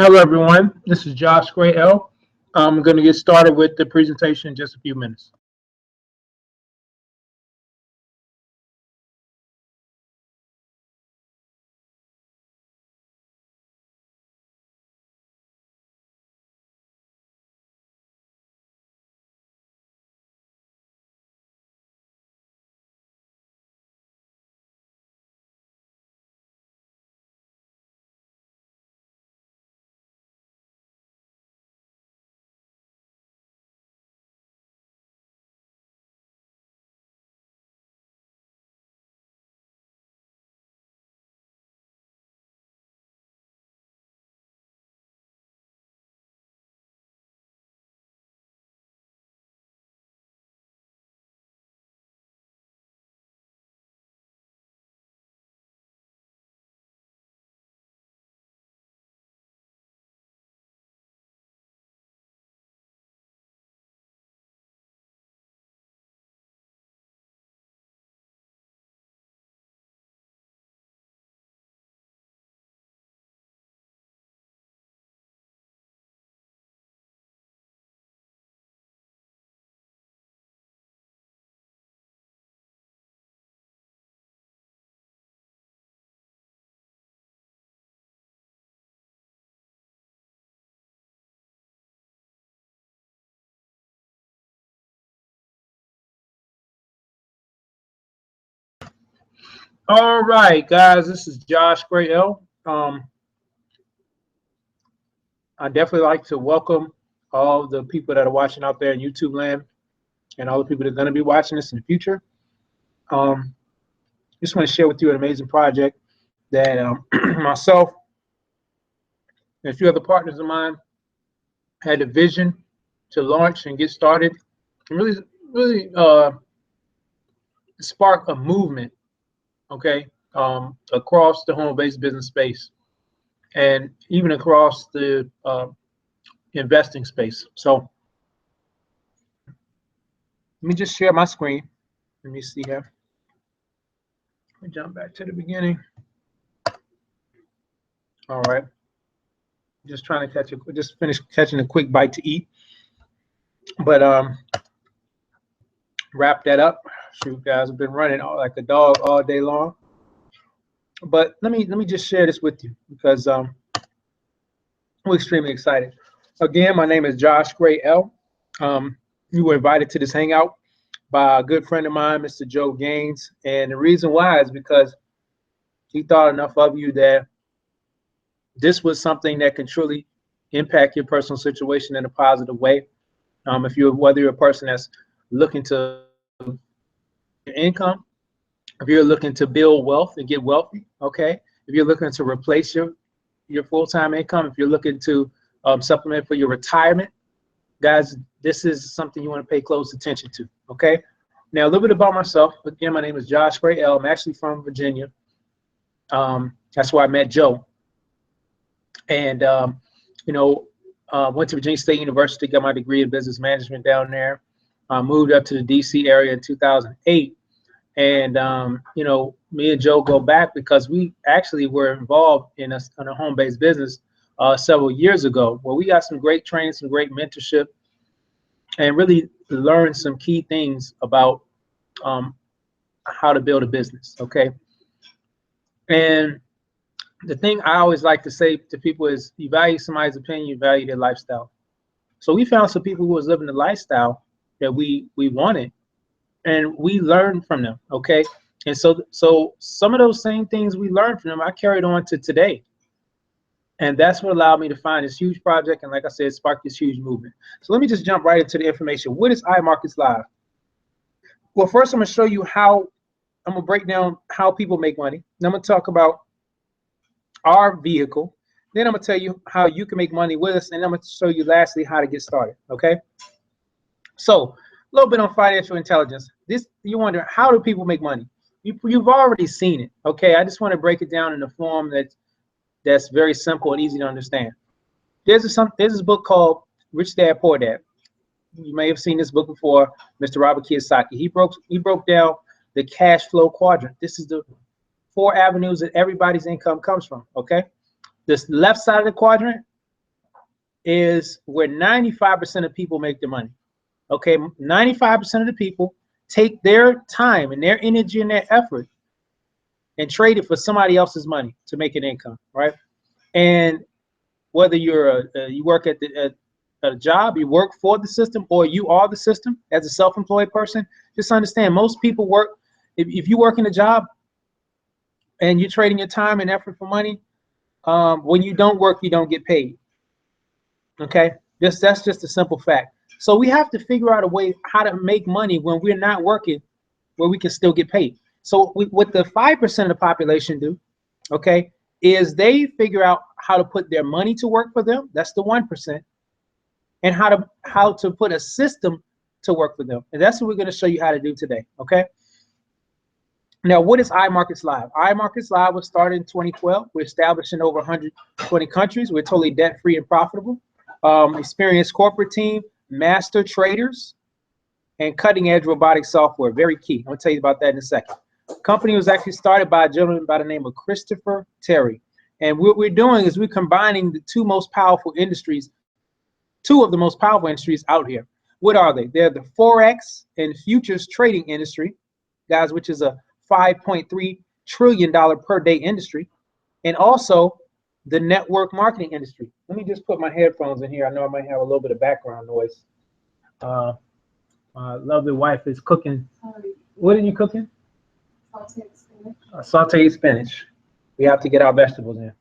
Hello, everyone. This is Josh Gray L. I'm going to get started with the presentation in just a few minutes. All right, guys, this is Josh Gray L. I definitely like to welcome all the people that are watching out there in YouTube land and all the people that are going to be watching this in the future. Just want to share with you an amazing project that myself and a few other partners of mine had a vision to launch and get started and really spark a movement, okay, across the home-based business space and even across the investing space. So let me just share my screen. Let me see here. Let me jump back to the beginning. All right. Just trying to just finish catching a quick bite to eat. But wrap that up. Shoot, guys, I've been running like a dog all day long. But let me just share this with you because we're extremely excited. Again, my name is Josh Gray L. You were invited to this hangout by a good friend of mine, Mr. Joe Gaines. And the reason why is because he thought enough of you that this was something that can truly impact your personal situation in a positive way. Whether you're a person that's looking to income, if you're looking to build wealth and get wealthy, okay. If you're looking to replace your full-time income, if you're looking to supplement for your retirement, guys, this is something you want to pay close attention to, okay? Now, a little bit about myself. Again, my name is Josh Gray L. I'm actually from Virginia. That's where I met Joe. And, went to Virginia State University, got my degree in business management down there. Moved up to the D.C. area in 2008. And, me and Joe go back because we actually were involved in a home-based business several years ago where we got some great training, some great mentorship, and really learned some key things about how to build a business, okay? And the thing I always like to say to people is you value somebody's opinion, you value their lifestyle. So we found some people who was living the lifestyle that we wanted, and we learned from them, okay? And so some of those same things we learned from them, I carried on to today. And that's what allowed me to find this huge project. And like I said, spark this huge movement. So let me just jump right into the information. What is iMarkets Live? Well, first I'm gonna show you I'm gonna break down how people make money. Then I'm gonna talk about our vehicle. Then I'm gonna tell you how you can make money with us. And I'm gonna show you lastly how to get started, okay? So a little bit on financial intelligence. You wonder, how do people make money? You've already seen it, okay? I just want to break it down in a form that's very simple and easy to understand. There's this book called Rich Dad Poor Dad. You may have seen this book before, Mr. Robert Kiyosaki. He broke down the cash flow quadrant. This is the 4 avenues that everybody's income comes from, okay? This left side of the quadrant is where 95% of people make their money. Okay, 95% of the people take their time and their energy and their effort and trade it for somebody else's money to make an income, right? And whether you work at a job, you work for the system, or you are the system as a self-employed person, just understand most people work. If you work in a job and you're trading your time and effort for money, when you don't work, you don't get paid. Okay, that's just a simple fact. So we have to figure out a way how to make money when we're not working, where we can still get paid. So what the 5% of the population do, okay, is they figure out how to put their money to work for them. That's the 1%, and how to put a system to work for them. And that's what we're going to show you how to do today. Okay. Now, what is iMarkets Live? iMarkets Live was started in 2012. We're established in over 120 countries. We're totally debt-free and profitable. Experienced corporate team, master traders, and cutting-edge robotic software. Very key. I'm going to tell you about that in a second. The company was actually started by a gentleman by the name of Christopher Terry. And what we're doing is we're combining the two of the most powerful industries out here. What are they? They're the Forex and futures trading industry, guys, which is a $5.3 trillion per day industry, and also the network marketing industry. Let me just put my headphones in here. I know I might have a little bit of background noise. My lovely wife is cooking. What are you cooking? Sauteed spinach. Sauteed spinach. We have to get our vegetables in.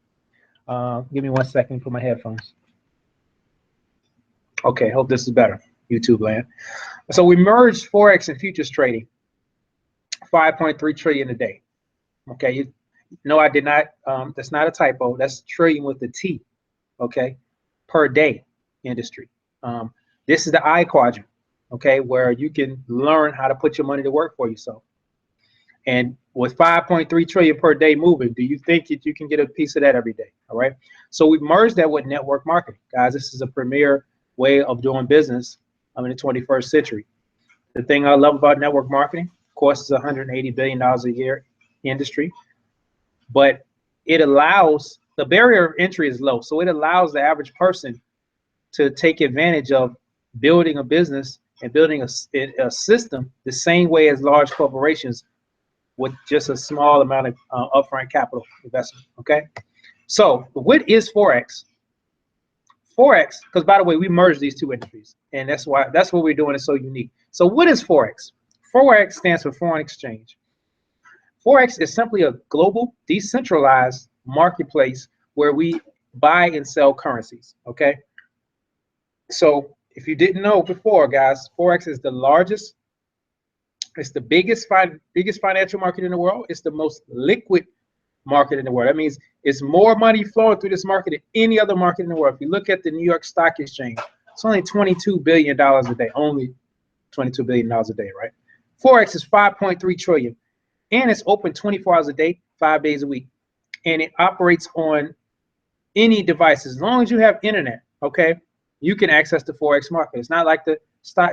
Give me 1 second. Put my headphones. Okay, hope this is better, YouTube land. So we merged Forex and futures trading, 5.3 trillion a day. Okay, no, I did not. That's not a typo. That's trillion with the T. Okay, per day industry. This is the I quadrant. Okay, where you can learn how to put your money to work for yourself. And with 5.3 trillion per day moving, do you think that you can get a piece of that every day? All right. So we merged that with network marketing, guys. This is a premier way of doing business in the 21st century. The thing I love about network marketing, of course, is $180 billion a year industry, but it allows, the barrier of entry is low. So it allows the average person to take advantage of building a business and building a system the same way as large corporations with just a small amount of upfront capital investment. Okay. So what is Forex? Forex, because by the way, we merged these two industries, and that's what we're doing is so unique. So what is Forex? Forex stands for foreign exchange. Forex is simply a global, decentralized marketplace where we buy and sell currencies. Okay. So if you didn't know before, guys, Forex is the largest, it's the biggest financial market in the world. It's the most liquid market in the world. That means it's more money flowing through this market than any other market in the world. If you look at the New York Stock Exchange, it's only $22 billion a day, only $22 billion a day, right? Forex is 5.3 trillion, and it's open 24 hours a day, 5 days a week, and it operates on any device. As long as you have internet, okay, you can access the Forex market. It's not like the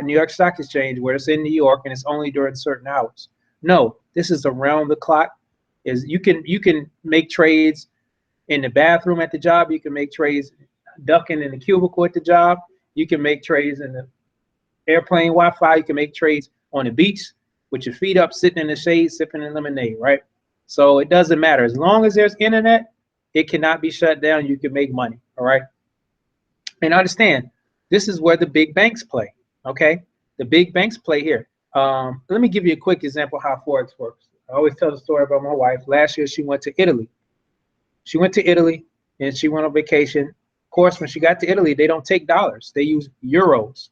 New York Stock Exchange where it's in New York and it's only during certain hours. No, this is around the clock. You can make trades in the bathroom at the job. You can make trades ducking in the cubicle at the job. You can make trades in the airplane Wi-Fi. You can make trades on the beach with your feet up, sitting in the shade, sipping a lemonade, right? So it doesn't matter. As long as there's internet, it cannot be shut down. You can make money, all right? And understand, this is where the big banks play, okay? The big banks play here. Let me give you a quick example how Forex works. I always tell the story about my wife. Last year, she went to Italy. She went to Italy, and she went on vacation. Of course, when she got to Italy, they don't take dollars. They use euros.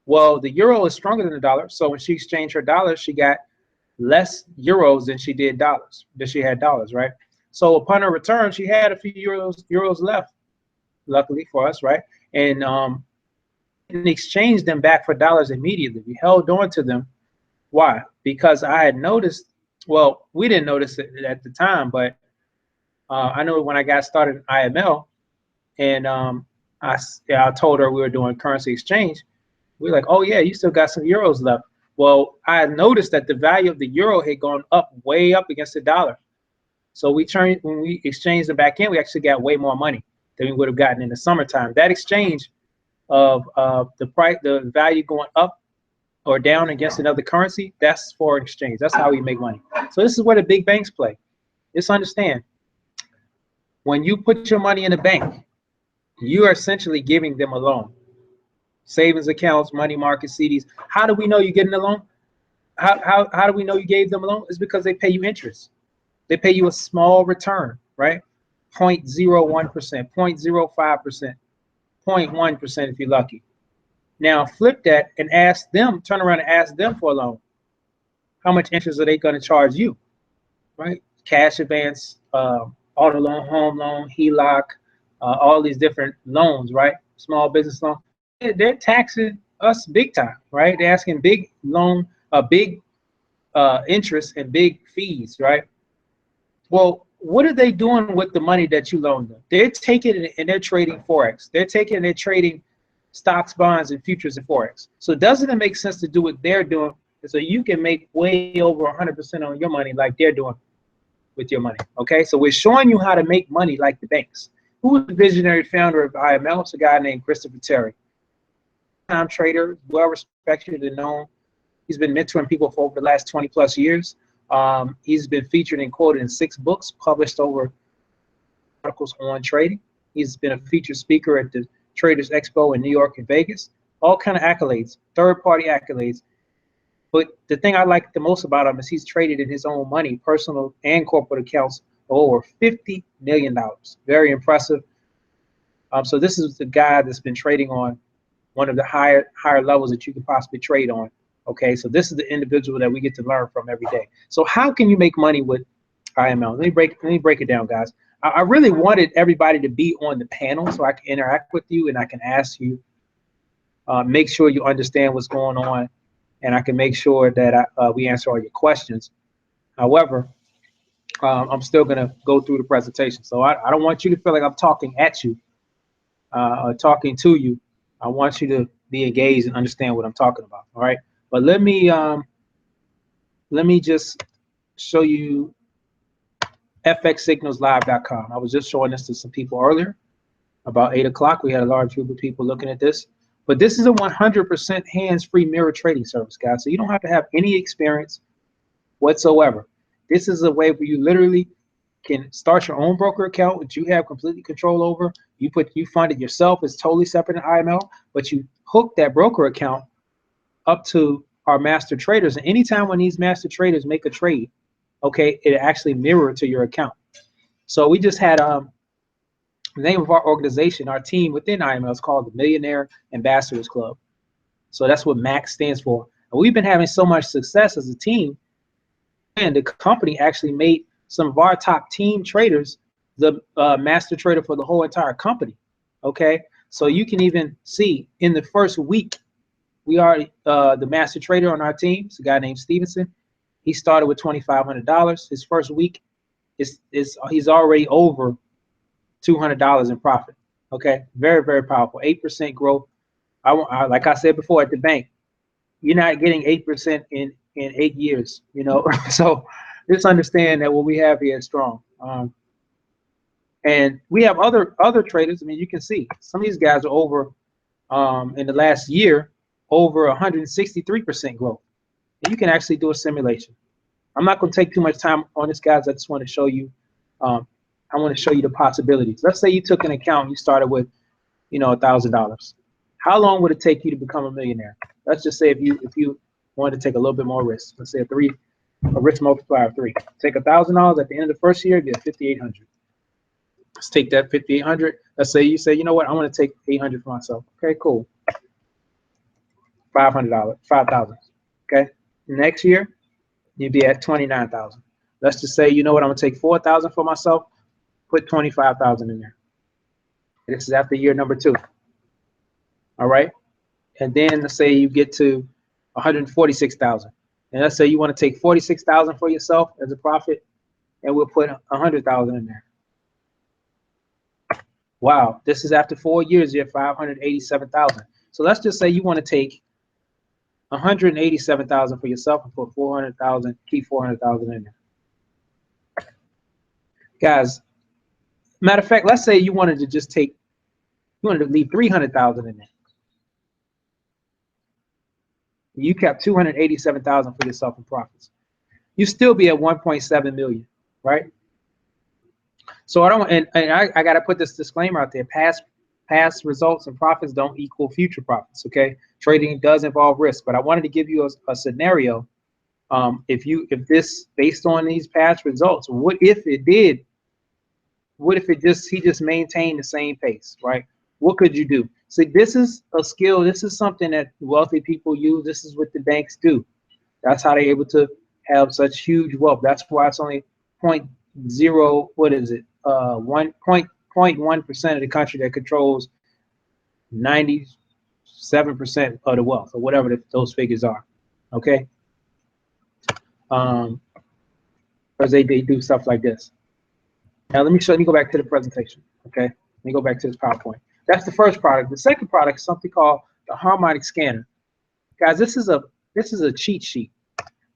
Well, the euro is stronger than the dollar, so when she exchanged her dollars, she got less euros than she did dollars, right? So upon her return, she had a few euros left, luckily for us, right? And exchanged them back for dollars immediately. We held on to them. Why? Because I had noticed, well, we didn't notice it at the time, but I know when I got started in IML, and I told her we were doing currency exchange. We were like, oh yeah, you still got some euros left. Well, I had noticed that the value of the euro had gone up, way up against the dollar. So when we exchanged them back in, we actually got way more money. than we would have gotten in the summertime. That exchange of the price, the value going up or down against another currency, that's foreign exchange. That's how we make money. So this is where the big banks play. Just understand, when you put your money in a bank, you are essentially giving them a loan. Savings accounts, money market, CDs. How do we know you're getting a loan? How do we know you gave them a loan? It's because they pay you interest. They pay you a small return, right? 0.01%, 0.05%, 0.1% if you're lucky. Now flip that and ask them, turn around and ask them for a loan. How much interest are they going to charge you, right? Cash advance, auto loan, home loan, HELOC, all these different loans, right? Small business loan. They're taxing us big time, right? They're asking big loan, big interest and big fees, right? Well, what are they doing with the money that you loaned them? They're taking it and they're trading Forex. They're taking and they're trading stocks, bonds, and futures in Forex. So doesn't it make sense to do what they're doing so you can make way over 100% on your money like they're doing with your money? Okay, so we're showing you how to make money like the banks. Who is the visionary founder of IML? It's a guy named Christopher Terry. Time trader, well respected and known. He's been mentoring people for over the last 20 plus years. He's been featured and quoted in 6 books, published over articles on trading. He's been a featured speaker at the Traders Expo in New York and Vegas. All kind of accolades, third-party accolades. But the thing I like the most about him is he's traded in his own money, personal and corporate accounts, for over $50 million. Very impressive. So this is the guy that's been trading on one of the higher levels that you can possibly trade on. Okay, so this is the individual that we get to learn from every day. So how can you make money with IML? Let me break it down, guys. I really wanted everybody to be on the panel so I can interact with you and I can ask you, make sure you understand what's going on, and I can make sure that we answer all your questions. However, I'm still gonna go through the presentation. So I don't want you to feel like I'm talking at you or talking to you. I want you to be engaged and understand what I'm talking about. All right. But let me just show you fxsignalslive.com. I was just showing this to some people earlier. About 8 o'clock, we had a large group of people looking at this. But this is a 100% hands-free mirror trading service, guys. So you don't have to have any experience whatsoever. This is a way where you literally can start your own broker account, which you have completely control over. You fund it yourself. It's totally separate in IML, but you hook that broker account up to our master traders, and anytime when these master traders make a trade, okay, it actually mirror to your account. So we just had the name of our organization, our team within IML is called the Millionaire Ambassadors Club. So that's what MAX stands for. And we've been having so much success as a team, and the company actually made some of our top team traders the master trader for the whole entire company. Okay, so you can even see in the first week, we are the master trader on our team. It's a guy named Stevenson. He started with $2,500. His first week he's already over $200 in profit. Okay, very, very powerful. 8% growth. Like I said before at the bank, you're not getting 8% in 8 years. You know, so just understand that what we have here is strong. And we have other traders. I mean, you can see some of these guys are over in the last year, over 163% growth. And you can actually do a simulation. I'm not going to take too much time on this, guys. I just want to show you. I want to show you the possibilities. Let's say you took an account, you started with, $1,000. How long would it take you to become a millionaire? Let's just say if you wanted to take a little bit more risk. Let's say a risk multiplier of 3. Take $1,000 at the end of the first year, get 5,800. Let's take that 5,800. Let's say you say, you know what, I want to take 800 for myself. Okay, cool. $500, 5,000. Okay. Next year, you'd be at 29,000. Let's just say, you know what, I'm gonna take 4,000 for myself. Put 25,000 in there. This is after year number 2. All right. And then let's say you get to 146,000. And let's say you want to take 46,000 for yourself as a profit, and we'll put 100,000 in there. Wow, this is after 4 years, you're 587,000. So let's just say you want to take 187,000 for yourself and put 400,000, keep 400,000 in there. Guys, Matter of fact, let's say you wanted to just take, you wanted to leave 300,000 in there. You kept 287,000 for yourself in profits. You still be at 1.7 million, right? So I don't, and I got to put this disclaimer out there. Past results and profits don't equal future profits. Okay, trading does involve risk, but I wanted to give you a scenario. If this, based on these past results, what if it did? What if he just maintained the same pace, right? What could you do? See, this is a skill. This is something that wealthy people use. This is what the banks do. That's how they're able to have such huge wealth. That's why it's only 0.0, what is it? 1.1% of the country that controls 97% of the wealth, or whatever those figures are. Okay. Because they do stuff like this. Now let me go back to the presentation. Okay. Let me go back to this PowerPoint. That's the first product. The second product is something called the harmonic scanner. Guys, this is a cheat sheet.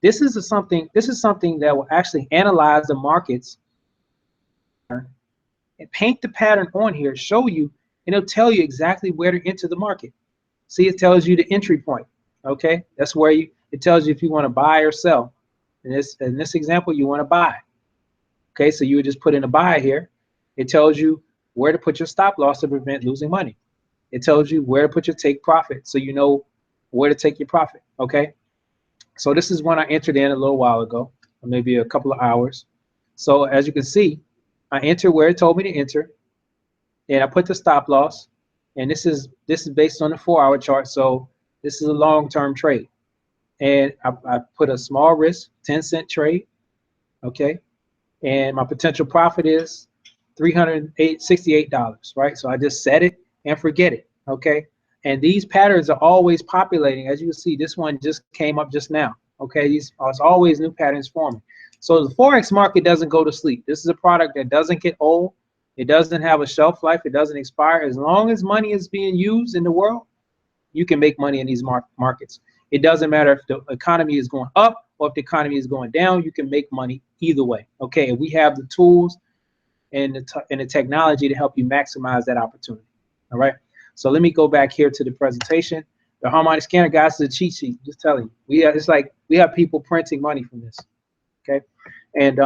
This is something that will actually analyze the markets and paint the pattern on here, show you, and it'll tell you exactly where to enter the market. See, it tells you the entry point. Okay, that's where it tells you if you want to buy or sell. In this example, you want to buy. Okay, so you would just put in a buy here. It tells you where to put your stop loss to prevent losing money. It tells you where to put your take profit, so you know where to take your profit. Okay, so this is one I entered in a little while ago, or maybe a couple of hours. So as you can see, I entered where it told me to enter, and I put the stop loss. And this is based on the 4-hour chart, so this is a long-term trade. And I put a small risk, 10-cent trade, okay? And my potential profit is $368, right? So I just set it and forget it, okay? And these patterns are always populating. As you can see, this one just came up just now, okay? It's always new patterns forming. So the Forex market doesn't go to sleep. This is a product that doesn't get old. It doesn't have a shelf life. It doesn't expire. As long as money is being used in the world, you can make money in these markets. It doesn't matter if the economy is going up or if the economy is going down. You can make money either way. Okay, and we have the tools and the technology to help you maximize that opportunity. All right. So let me go back here to the presentation. The harmonic scanner, guys, is a cheat sheet. Just telling you, it's like we have people printing money from this. Okay, and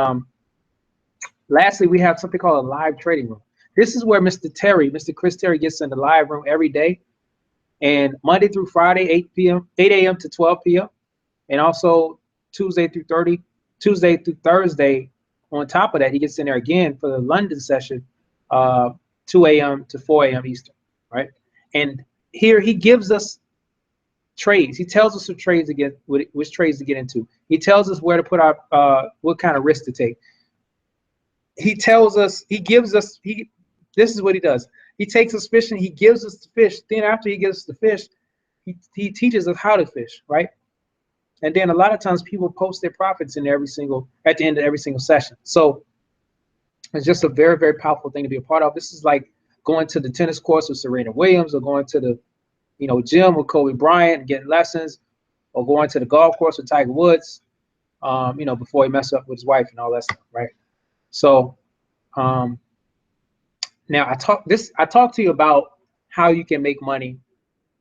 lastly, we have something called a live trading room. This is where Mr. Chris Terry gets in the live room every day, and Monday through Friday, 8 a.m. to 12 p.m. and also Tuesday through Thursday. On top of that, he gets in there again for the London session, 2 a.m. to 4 a.m. Eastern, right? And here he gives us trades. He tells us which trades to get into. He tells us where to put our what kind of risk to take. He tells us, this is what he does. He takes us fishing, he gives us the fish. Then after he gives us the fish, he teaches us how to fish, right? And then a lot of times people post their profits at the end of every single session. So it's just a very, very powerful thing to be a part of. This is like going to the tennis course with Serena Williams, or going to the gym with Kobe Bryant and getting lessons, or going to the golf course with Tiger Woods, before he messed up with his wife and all that stuff, right? So now I talked to you about how you can make money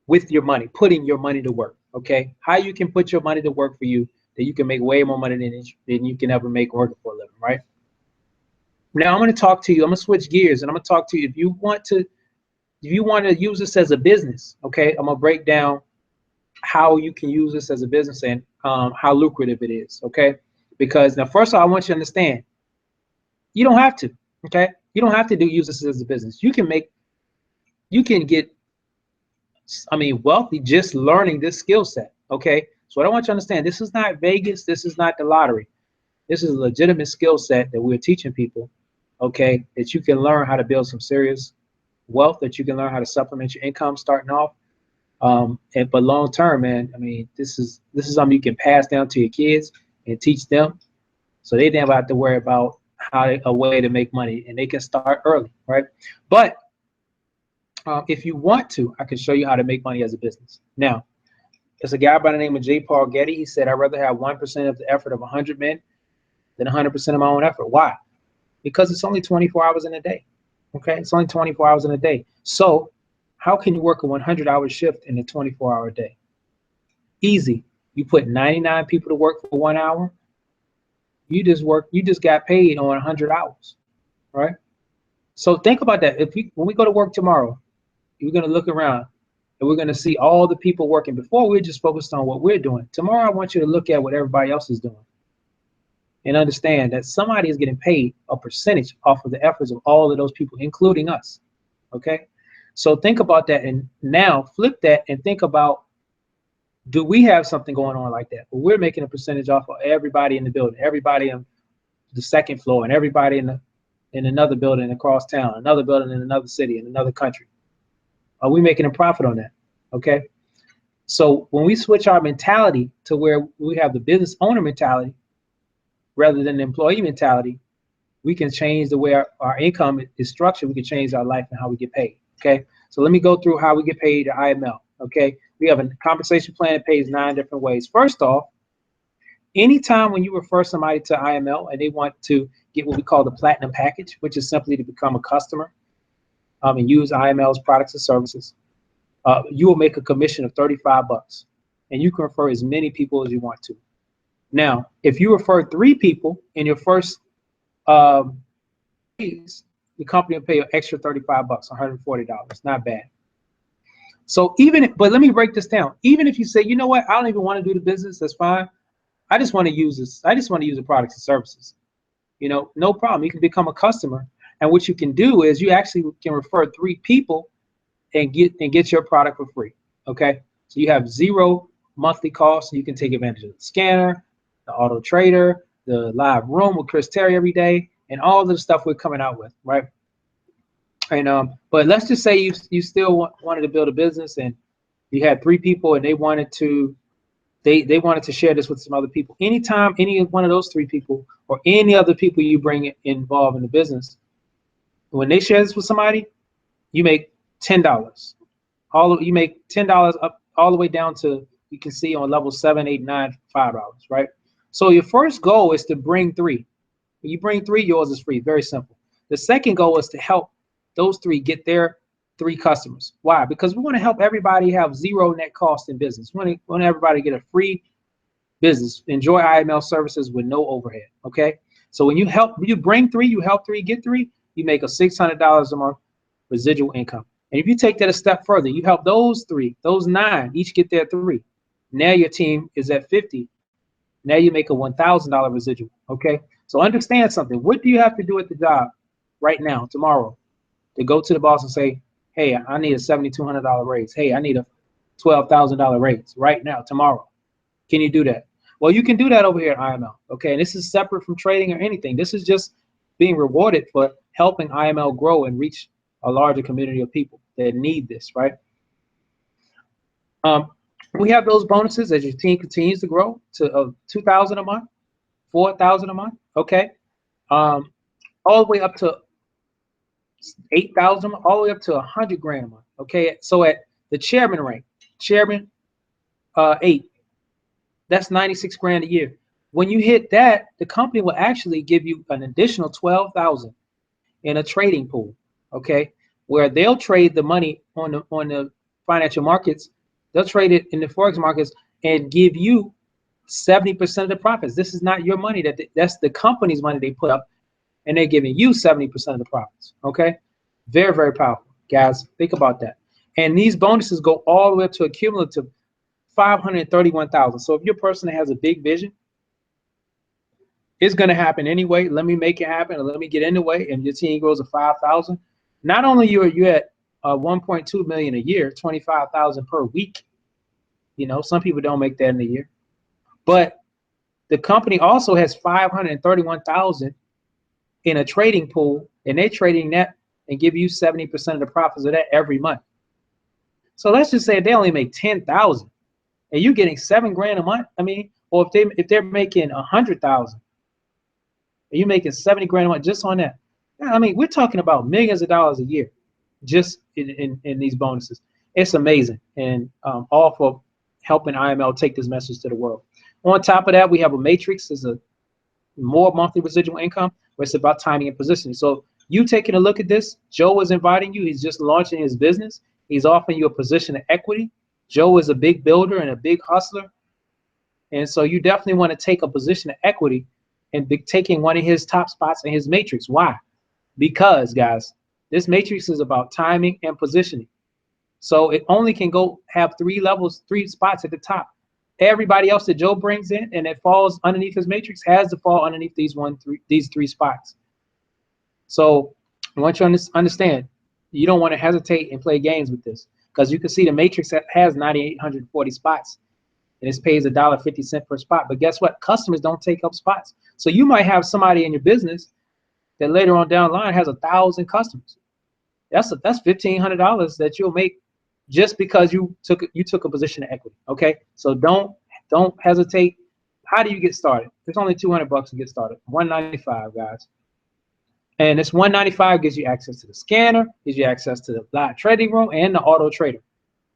with your money, putting your money to work. Okay, how you can put your money to work for you, that you can make way more money than you can ever make working for a living, right? Now I'm going to talk to you. I'm going to switch gears, and I'm going to talk to you if you want to use this as a business. Okay, I'm going to break down how you can use this as a business and how lucrative it is. Okay, because now first of all, I want you to understand, you don't have to. Okay, you don't have to use this as a business. You can get wealthy just learning this skill set. Okay, so what I want you to understand, this is not Vegas. This is not the lottery. This is a legitimate skill set that we're teaching people. Okay, that you can learn how to build some serious wealth, that you can learn how to supplement your income starting off. But long term, man, this is something you can pass down to your kids and teach them, so they never have to worry about a way to make money, and they can start early, right? But if you want to, I can show you how to make money as a business. Now, there's a guy by the name of J. Paul Getty. He said, I'd rather have 1% of the effort of 100 men than 100% of my own effort. Why? Because it's only 24 hours in a day. Okay, it's only 24 hours in a day. So how can you work a 100-hour shift in a 24-hour day? Easy. You put 99 people to work for 1 hour. You just got paid on 100 hours, right? So think about that. When we go to work tomorrow, we're going to look around and we're going to see all the people working. Before, we're just focused on what we're doing. Tomorrow, I want you to look at what everybody else is doing and understand that somebody is getting paid a percentage off of the efforts of all of those people, including us. Okay? So think about that, and now flip that and think about, do we have something going on like that? Well, we're making a percentage off of everybody in the building, everybody on the second floor, and everybody in another building across town, another building in another city, in another country. Are we making a profit on that? Okay. So when we switch our mentality to where we have the business owner mentality rather than the employee mentality, we can change the way our income is structured. We can change our life and how we get paid. Okay. So let me go through how we get paid at IML. Okay. We have a compensation plan that pays 9 different ways. First off, anytime when you refer somebody to IML and they want to get what we call the platinum package, which is simply to become a customer and use IML's products and services, you will make a commission of $35, and you can refer as many people as you want to. Now, if you refer 3 people in your first days, the company will pay you an extra $35, $140. Not bad. So but let me break this down. Even if you say, you know what, I don't even want to do the business, that's fine. I just want to use this. I just want to use the products and services. No problem. You can become a customer, and what you can do is you actually can refer 3 people and get your product for free. Okay, so you have 0 monthly costs. You can take advantage of the scanner, the auto trader, the live room with Chris Terry every day, and all the stuff we're coming out with, right? And but let's just say you still wanted to build a business, and you had 3 people, and they wanted to share this with some other people. Anytime any one of those 3 people or any other people you bring involved in the business, when they share this with somebody, you make $10. You make $10 up all the way down to, you can see on level 7, 8, 9, $5, right? So your first goal is to bring 3. When you bring 3, yours is free. Very simple. The second goal is to help those 3 get their 3 customers. Why? Because we want to help everybody have 0 net cost in business. We want everybody to get a free business, enjoy IML services with no overhead. Okay. So when you bring 3, you help 3, get 3, you make a $600 a month residual income. And if you take that a step further, you help those 3, those 9 each get their 3. Now your team is at 50. Now you make a $1,000 residual. Okay. So understand something. What do you have to do at the job right now, tomorrow, to go to the boss and say, hey, I need a $7,200 raise. Hey, I need a $12,000 raise right now, tomorrow. Can you do that? Well, you can do that over here at IML. Okay. And this is separate from trading or anything. This is just being rewarded for helping IML grow and reach a larger community of people that need this, right? We have those bonuses as your team continues to grow to $2,000 a month, $4,000 a month, okay? All the way up to $8,000, all the way up to $100,000 a month, okay? So at the chairman rank, chairman 8, that's $96,000 a year. When you hit that, the company will actually give you an additional $12,000 in a trading pool, okay, where they'll trade the money on the financial markets. They'll trade it in the Forex markets and give you 70% of the profits. This is not your money. That's the company's money they put up, and they're giving you 70% of the profits, okay? Very, very powerful, guys. Think about that. And these bonuses go all the way up to a cumulative $531,000. So if you're a person that has a big vision, it's going to happen anyway. Let me make it happen, or let me get in the way, and your team grows to 5,000. Not only are you at 1.2 million a year, 25,000 per week. Some people don't make that in a year, but the company also has 531,000 in a trading pool, and they're trading that and give you 70% of the profits of that every month. So let's just say they only make 10,000, and you're getting $7,000 a month. I mean, or if they're making 100,000. You're making $70,000 a month just on that. I mean, we're talking about millions of dollars a year just in these bonuses. It's amazing, and all for helping IML take this message to the world. On top of that, we have a matrix. There's a more monthly residual income, where it's about timing and positioning. So You taking a look at this, Joe is inviting you. He's just launching his business. He's offering you a position of equity. Joe is a big builder and a big hustler. And so you definitely want to take a position of equity and be taking one of his top spots in his matrix. Why? Because, guys, this matrix is about timing and positioning. So it only can go have 3 levels, 3 spots at the top. Everybody else that Joe brings in and that falls underneath his matrix has to fall underneath these 3 spots. So I want you to understand, you don't want to hesitate and play games with this, because you can see the matrix that has 9,840 spots, and it pays $1.50 per spot. But guess what? Customers don't take up spots. So you might have somebody in your business that later on down the line has 1,000 customers. That's $1,500 that you'll make just because you took a position of equity. Okay, so don't hesitate. How do you get started? There's only $200 to get started. $195, guys. And this $195 gives you access to the scanner, gives you access to the live trading room and the auto trader.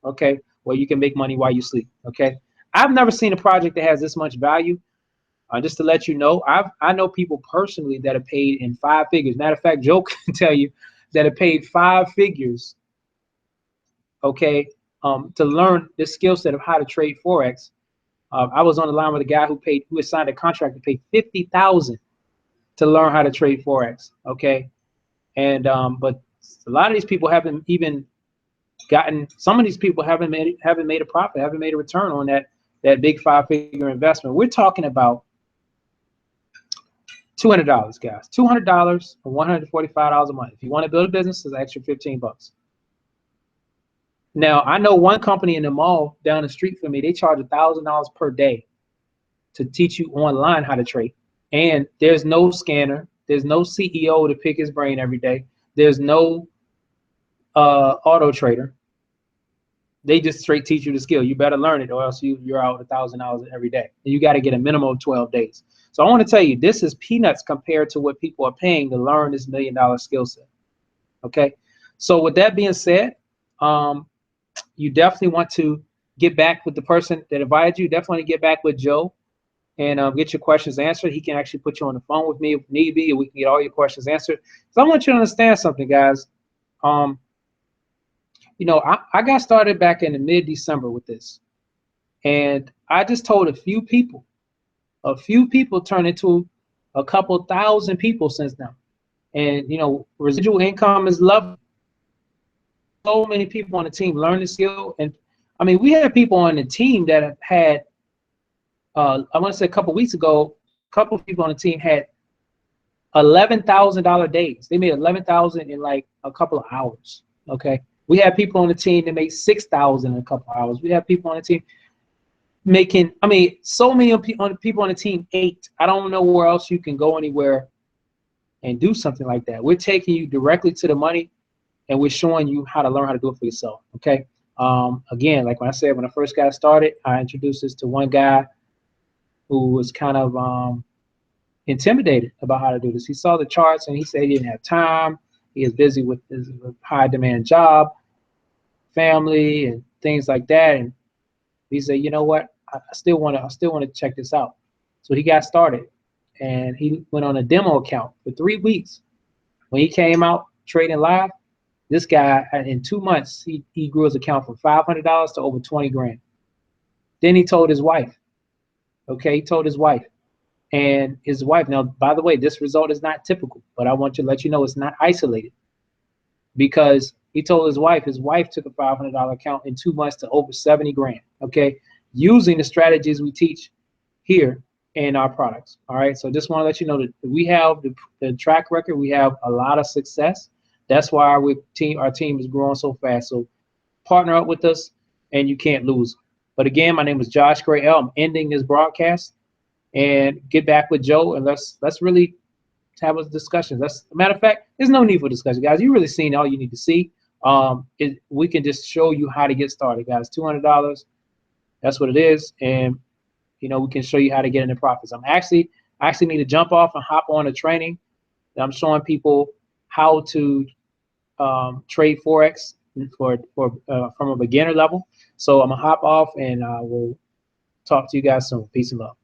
Okay, where you can make money while you sleep. Okay, I've never seen a project that has this much value. Just to let you know, I know people personally that have paid in 5 figures. Matter of fact, Joe can tell you that have paid 5 figures. Okay, to learn this skill set of how to trade Forex. I was on the line with a guy who had signed a contract to pay $50,000 to learn how to trade Forex. Okay, and but a lot of these people haven't even gotten. Some of these people haven't made a profit, haven't made a return on that big 5-figure investment. We're talking about $200, guys. $200 or $145 a month. If you want to build a business, it's an extra $15. Now, I know one company in the mall down the street from me, they charge $1,000 per day to teach you online how to trade. And there's no scanner. There's no CEO to pick his brain every day. There's no auto trader. They just straight teach you the skill. You better learn it, or else you're out $1,000 every day. And you got to get a minimum of 12 days. So I want to tell you, this is peanuts compared to what people are paying to learn this $1 million skill set. Okay. So with that being said, you definitely want to get back with the person that invited you. Definitely get back with Joe and get your questions answered. He can actually put you on the phone with me if need be, and we can get all your questions answered. So I want you to understand something, guys. You know, I got started back in the mid-December with this, and I just told a few people turned into a couple thousand people since then. And you know, residual income is lovely. So many people on the team learn the skill, and I mean, we had people on the team that have had. I want to say a couple weeks ago, a couple of people on the team had $11,000 days. They made $11,000 in like a couple of hours. Okay, we have people on the team that made $6,000 in a couple of hours. We have people on the team making, I mean, so many people on the team 8. I don't know where else you can go anywhere and do something like that. We're taking you directly to the money, and we're showing you how to learn how to do it for yourself. Okay. Again, like when I said, when I first got started, I introduced this to one guy who was kind of intimidated about how to do this. He saw the charts and he said he didn't have time. He is busy with his high demand job, family, and things like that. And he said, you know what? I still want to check this out. So he got started, and he went on a demo account for 3 weeks. When he came out trading live, this guy in 2 months he grew his account from $500 to over 20 grand. Then he told his wife. Okay, he told his wife, and his wife. Now, by the way, this result is not typical, but I want to let you know it's not isolated, because he told his wife took a $500 account in 2 months to over 70 grand. Okay, using the strategies we teach here in our products. All right, so just want to let you know that we have the track record. We have a lot of success. That's why our team is growing so fast. So partner up with us, and you can't lose. But again, my name is Josh Gray L. I'm ending this broadcast, and get back with Joe, and let's really have a discussion. Matter of fact, there's no need for discussion, guys. You really seen all you need to see. We can just show you how to get started, guys. $200, that's what it is, and you know, we can show you how to get into profits. I actually need to jump off and hop on a training. I'm showing people how to trade Forex from a beginner level. So I'm gonna hop off, and we'll talk to you guys soon. Peace and love.